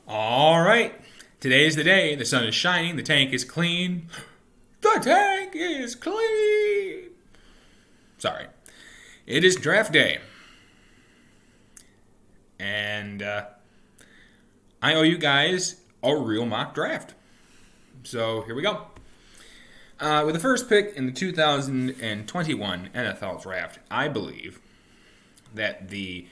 All right. Today's the day. The sun is shining. The tank is clean. The tank is clean. Sorry. It is draft day. And I owe you guys a real mock draft. So here we go. With the first pick in the 2021 NFL Draft, I believe that the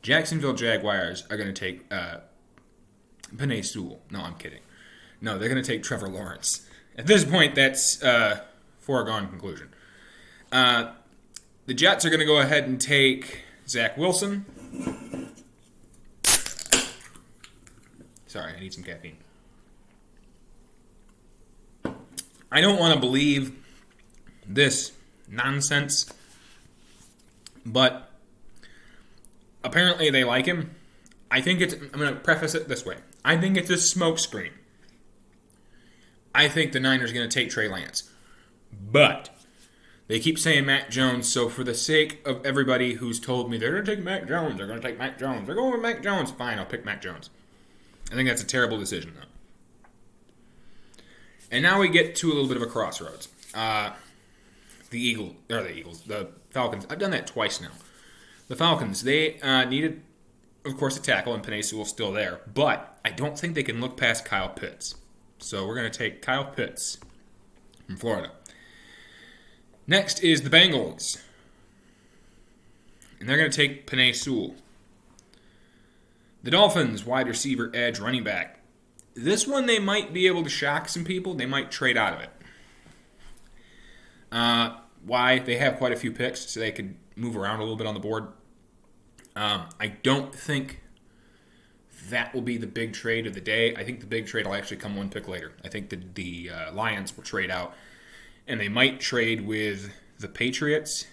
Jacksonville Jaguars are going to take Penei Sewell. No, I'm kidding. No, they're going to take Trevor Lawrence. At this point, that's foregone conclusion. The Jets are going to go ahead and take Zach Wilson. Sorry, I need some caffeine. I don't want to believe this nonsense, but apparently they like him. I'm going to preface it this way. I think it's a smokescreen. I think the Niners are going to take Trey Lance. But they keep saying Mac Jones, so for the sake of everybody who's told me they're going to take Mac Jones, they're going to take Mac Jones, they're going with Mac Jones, fine, I'll pick Mac Jones. I think that's a terrible decision, though. And now we get to a little bit of a crossroads. The Falcons. I've done that twice now. The Falcons, they needed, of course, a tackle, and Penei Sewell's still there. But I don't think they can look past Kyle Pitts. So we're going to take Kyle Pitts from Florida. Next is the Bengals. And they're going to take Penei Sewell. The Dolphins, wide receiver, edge, running back. This one, they might be able to shock some people. They might trade out of it. Why? They have quite a few picks, so they could move around a little bit on the board. I don't think that will be the big trade of the day. I think the big trade will actually come one pick later. I think the Lions will trade out, and they might trade with the Patriots,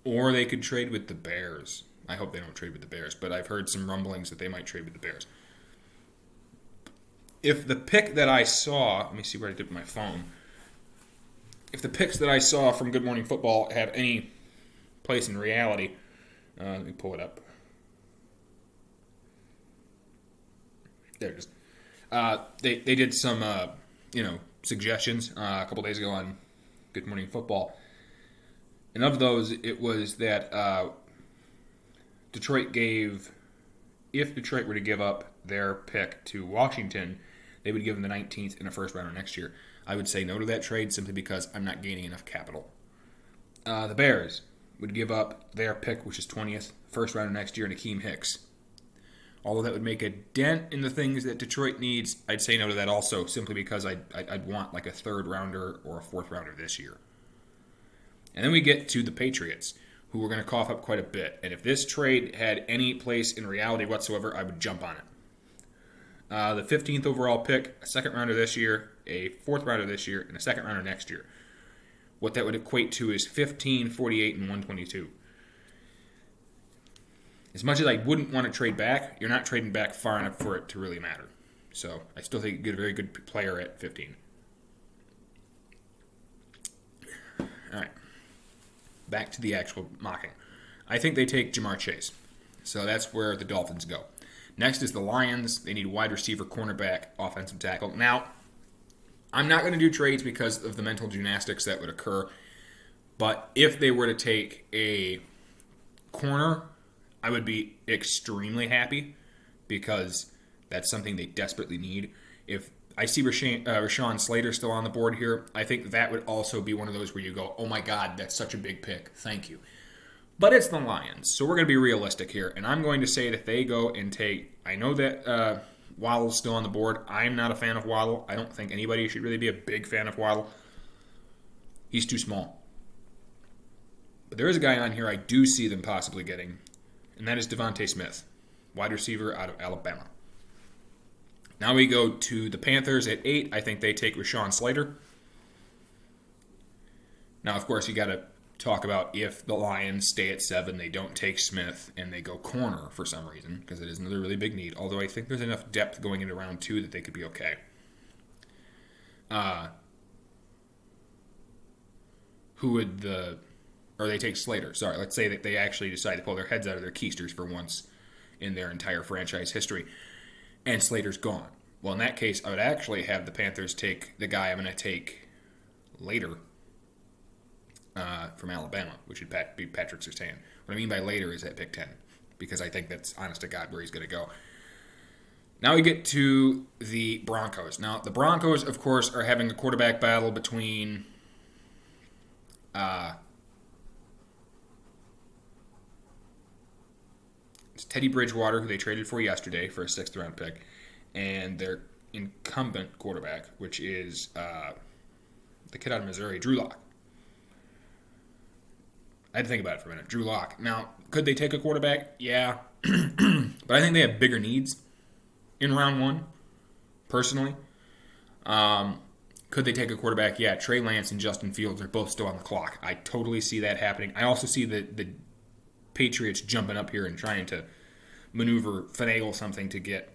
or they could trade with the Bears. I hope they don't trade with the Bears, but I've heard some rumblings that they might trade with the Bears. If the pick that I saw, let me see where I did my phone. If the picks that I saw from Good Morning Football have any place in reality, let me pull it up. There it is. They did some suggestions a couple days ago on Good Morning Football, and of those, it was that Detroit gave, if Detroit were to give up their pick to Washington, they would give them the 19th in a first rounder next year. I would say no to that trade simply because I'm not gaining enough capital. The Bears would give up their pick, which is 20th, first rounder next year, and Akeem Hicks. Although that would make a dent in the things that Detroit needs, I'd say no to that also, simply because I'd want like a third rounder or a fourth rounder this year. And then we get to the Patriots, who are going to cough up quite a bit. And if this trade had any place in reality whatsoever, I would jump on it. The 15th overall pick, a second rounder this year, a fourth rounder this year, and a second rounder next year. What that would equate to is 15, 48, and 122. As much as I wouldn't want to trade back, you're not trading back far enough for it to really matter. So I still think a very good player at 15. All right. Back to the actual mocking. I think they take Jamar Chase. So that's where the Dolphins go. Next is the Lions. They need wide receiver, cornerback, offensive tackle. Now, I'm not going to do trades because of the mental gymnastics that would occur. But if they were to take a corner, I would be extremely happy because that's something they desperately need. If I see Rashawn Slater still on the board here, I think that would also be one of those where you go, oh my God, that's such a big pick. Thank you. But it's the Lions, so we're going to be realistic here. And I'm going to say that they go and take, I know that Waddle's still on the board. I'm not a fan of Waddle. I don't think anybody should really be a big fan of Waddle. He's too small. But there is a guy on here I do see them possibly getting, and that is Devontae Smith, wide receiver out of Alabama. Now we go to the Panthers at 8. I think they take Rashawn Slater. Now, of course, you got to talk about if the Lions stay at 7, they don't take Smith, and they go corner for some reason, because it is another really big need. Although I think there's enough depth going into round 2 that they could be okay. Or they take Slater. Sorry, let's say that they actually decide to pull their heads out of their keisters for once in their entire franchise history. And Slater's gone. Well, in that case, I would actually have the Panthers take the guy I'm going to take later from Alabama, which would be Patrick Surtain. What I mean by later is at pick 10, because I think that's honest to God where he's going to go. Now we get to the Broncos. Now, the Broncos, of course, are having a quarterback battle between it's Teddy Bridgewater, who they traded for yesterday for a 6th-round pick, and their incumbent quarterback, which is the kid out of Missouri, Drew Lock. I had to think about it for a minute. Drew Lock. Now, could they take a quarterback? Yeah. But I think they have bigger needs in round 1, personally. Could they take a quarterback? Yeah. Trey Lance and Justin Fields are both still on the clock. I totally see that happening. I also see the Patriots jumping up here and trying to finagle something to get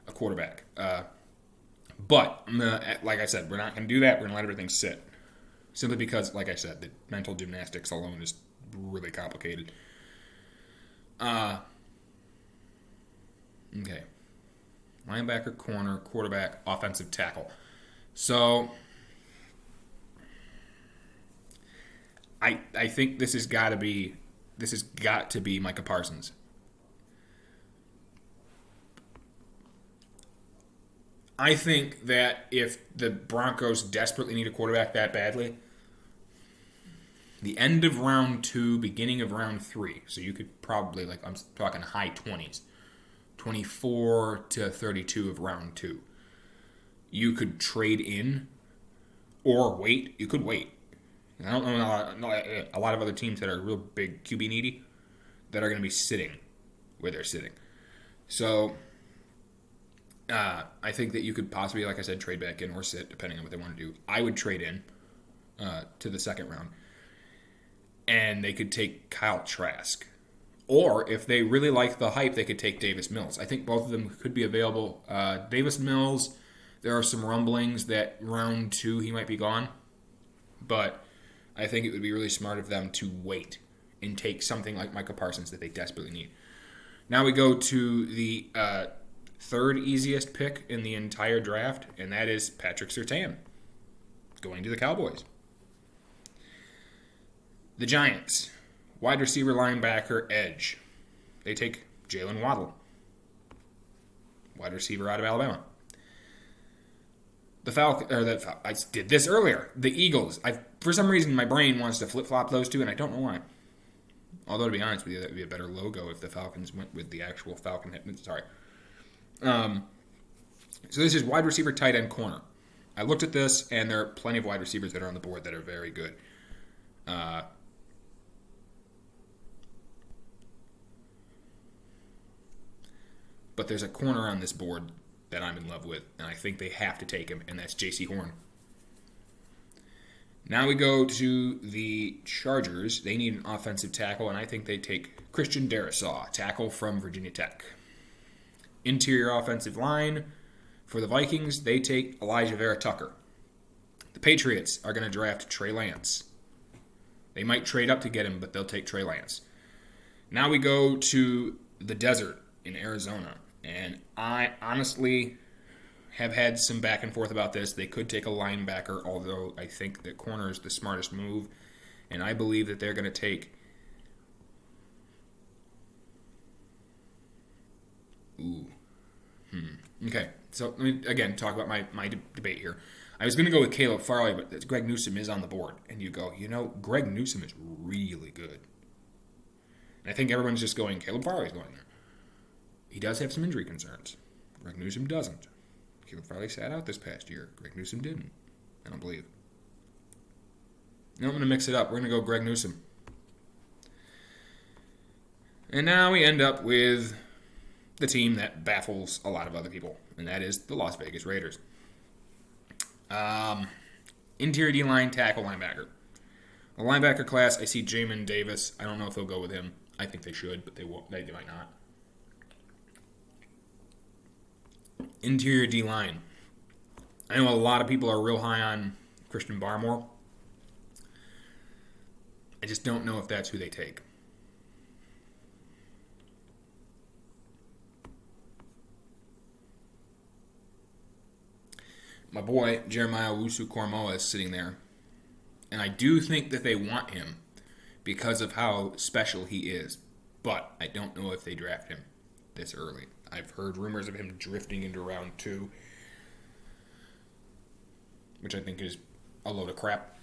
a quarterback. But, like I said, we're not going to do that. We're going to let everything sit. Simply because, like I said, the mental gymnastics alone is really complicated. Okay. Linebacker, corner, quarterback, offensive tackle. So, I think this has got to be Micah Parsons. I think that if the Broncos desperately need a quarterback that badly, the end of round 2, beginning of round 3, so you could probably, I'm talking high 20s, 24 to 32 of round 2, you could trade in or wait. You could wait. I don't know a lot of other teams that are real big QB needy that are going to be sitting where they're sitting. So I think that you could possibly, like I said, trade back in or sit, depending on what they want to do. I would trade in to the 2nd round. And they could take Kyle Trask. Or, if they really like the hype, they could take Davis Mills. I think both of them could be available. Davis Mills, there are some rumblings that round 2 he might be gone. But I think it would be really smart of them to wait and take something like Micah Parsons that they desperately need. Now we go to the 3rd easiest pick in the entire draft, and that is Patrick Surtain, going to the Cowboys. The Giants, wide receiver, linebacker, edge. They take Jalen Waddle, wide receiver out of Alabama. I did this earlier. The Eagles. For some reason, my brain wants to flip-flop those two, and I don't know why. Although, to be honest with you, that would be a better logo if the Falcons went with the actual Falcon head. Sorry. So this is wide receiver, tight end, corner. I looked at this, and there are plenty of wide receivers that are on the board that are very good. But there's a corner on this board that I'm in love with, and I think they have to take him, and that's J.C. Horn. Now we go to the Chargers. They need an offensive tackle, and I think they take Christian Darrisaw, tackle from Virginia Tech. Interior offensive line for the Vikings, they take Elijah Vera Tucker. The Patriots are going to draft Trey Lance. They might trade up to get him, but they'll take Trey Lance. Now we go to the desert in Arizona. And I honestly have had some back and forth about this. They could take a linebacker, although I think that corner is the smartest move. And I believe that they're going to take... Okay, so let me, again, talk about my debate here. I was going to go with Caleb Farley, but Greg Newsome is on the board. And you go, Greg Newsome is really good. And I think everyone's just going, Caleb Farley's going there. He does have some injury concerns. Greg Newsome doesn't. Caleb Farley sat out this past year. Greg Newsome didn't. I don't believe. Now I'm going to mix it up. We're going to go Greg Newsome. And now we end up with the team that baffles a lot of other people, and that is the Las Vegas Raiders. Interior D-line, tackle, linebacker. The linebacker class, I see Jamin Davis. I don't know if they'll go with him. I think they should, but they won't. They might not. Interior D-line. I know a lot of people are real high on Christian Barmore. I just don't know if that's who they take. my boy Jeremiah Owusu-Koramoah is sitting there, and I do think that they want him because of how special he is, but I don't know if they draft him this early. I've heard rumors of him drifting into round 2, which I think is a load of crap.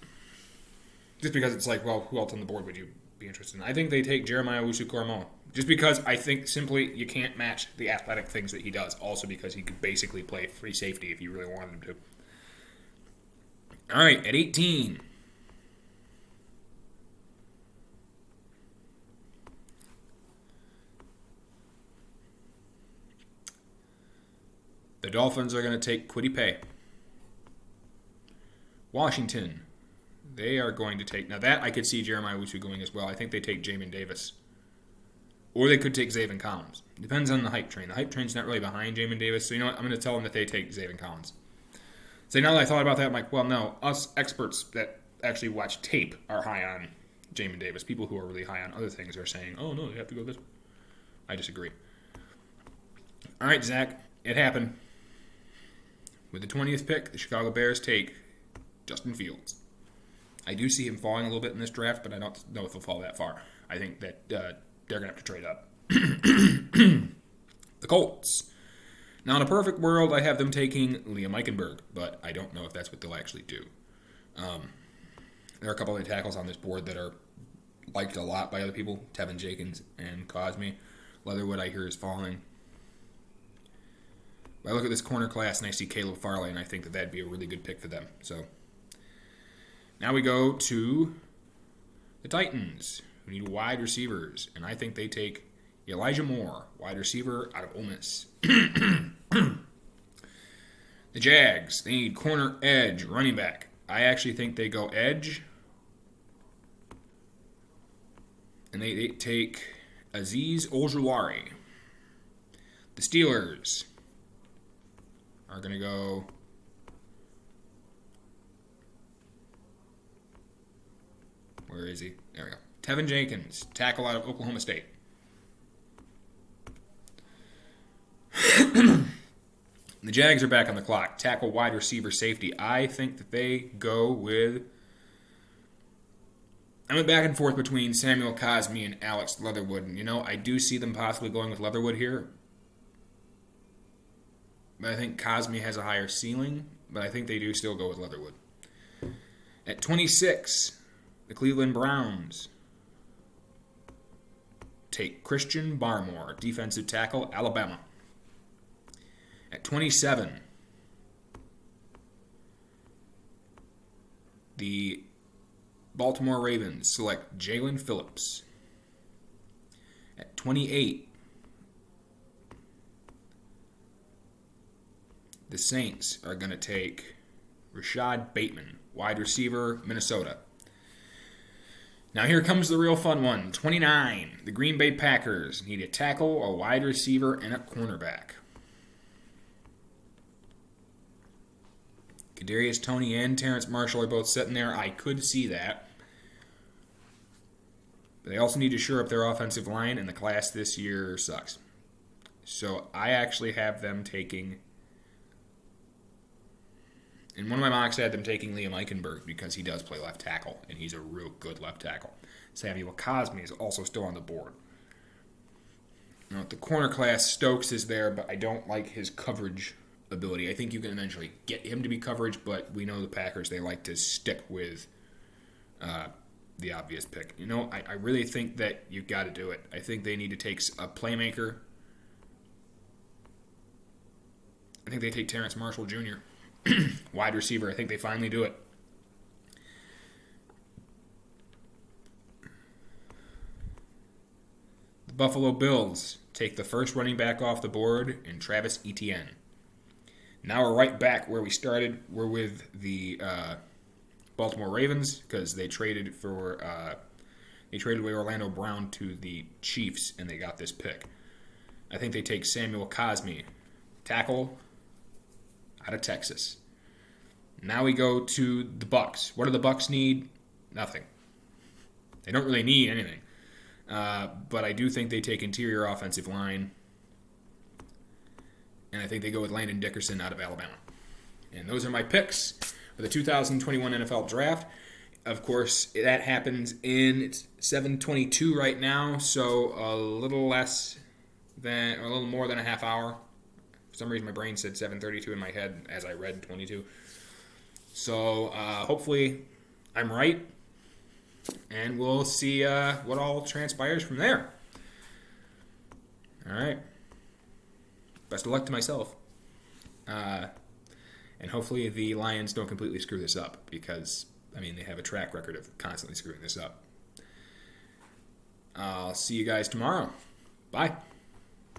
Just because it's like, well, who else on the board would you be interested in? I think they take Jeremiah Owusu-Koramoah. Just because I think simply you can't match the athletic things that he does. Also because he could basically play free safety if you really wanted him to. All right, at 18. The Dolphins are going to take Kwity Paye. Washington, they are going to take... Now that I could see Jeremiah Owusu going as well. I think they take Jamin Davis. Or they could take Zaven Collins. Depends on the hype train. The hype train's not really behind Jamin Davis, so you know what? I'm going to tell them that they take Zaven Collins. So now that I thought about that, I'm like, well, no. Us experts that actually watch tape are high on Jamin Davis. People who are really high on other things are saying, oh, no, you have to go this way. I disagree. All right, Zach, it happened. With the 20th pick, the Chicago Bears take Justin Fields. I do see him falling a little bit in this draft, but I don't know if he'll fall that far. I think that they're going to have to trade up. The Colts. Now, in a perfect world, I have them taking Liam Eichenberg, but I don't know if that's what they'll actually do. There are a couple of tackles on this board that are liked a lot by other people. Tevin Jenkins and Cosme. Leatherwood, I hear, is falling. I look at this corner class and I see Caleb Farley, and I think that that'd be a really good pick for them. So now we go to the Titans, who need wide receivers, and I think they take Elijah Moore, wide receiver out of Ole Miss. The Jags, they need corner, edge, running back. I actually think they go edge, and they take Azeez Ojulari. The Steelers are going to go where is he? There we go. Tevin Jenkins, tackle out of Oklahoma State. The Jags are back on the clock. Tackle, wide receiver, safety. I think that they go with... I went back and forth between Samuel Cosme and Alex Leatherwood. And, I do see them possibly going with Leatherwood here. But I think Cosme has a higher ceiling. But I think they do still go with Leatherwood. At 26, the Cleveland Browns take Christian Barmore, defensive tackle, Alabama. At 27, the Baltimore Ravens select Jalen Phillips. At 28, the Saints are going to take Rashad Bateman, wide receiver, Minnesota. Now here comes the real fun one. 29, the Green Bay Packers need a tackle, a wide receiver, and a cornerback. Kadarius Toney and Terrence Marshall are both sitting there. I could see that. But they also need to shore up their offensive line, and the class this year sucks. So I actually have them taking... In one of my mocks, I had them taking Liam Eichenberg because he does play left tackle, and he's a real good left tackle. Samuel Cosme is also still on the board. Now, at the corner class, Stokes is there, but I don't like his coverage ability. I think you can eventually get him to be coverage, but we know the Packers, they like to stick with the obvious pick. I really think that you've got to do it. I think they need to take a playmaker. I think they take Terrence Marshall Jr., wide receiver. I think they finally do it. The Buffalo Bills take the first running back off the board in Travis Etienne. Now we're right back where we started. We're with the Baltimore Ravens because they traded away Orlando Brown to the Chiefs and they got this pick. I think they take Samuel Cosme, tackle out of Texas. Now we go to the Bucs. What do the Bucs need? Nothing. They don't really need anything. But I do think they take interior offensive line. And I think they go with Landon Dickerson out of Alabama. And those are my picks for the 2021 NFL Draft. Of course, that happens in 7:22 right now, so a little more than a half hour. For some reason, my brain said 7:32 in my head as I read 22. So hopefully I'm right, and we'll see what all transpires from there. All right. Best of luck to myself. And hopefully the Lions don't completely screw this up because, they have a track record of constantly screwing this up. I'll see you guys tomorrow. Bye.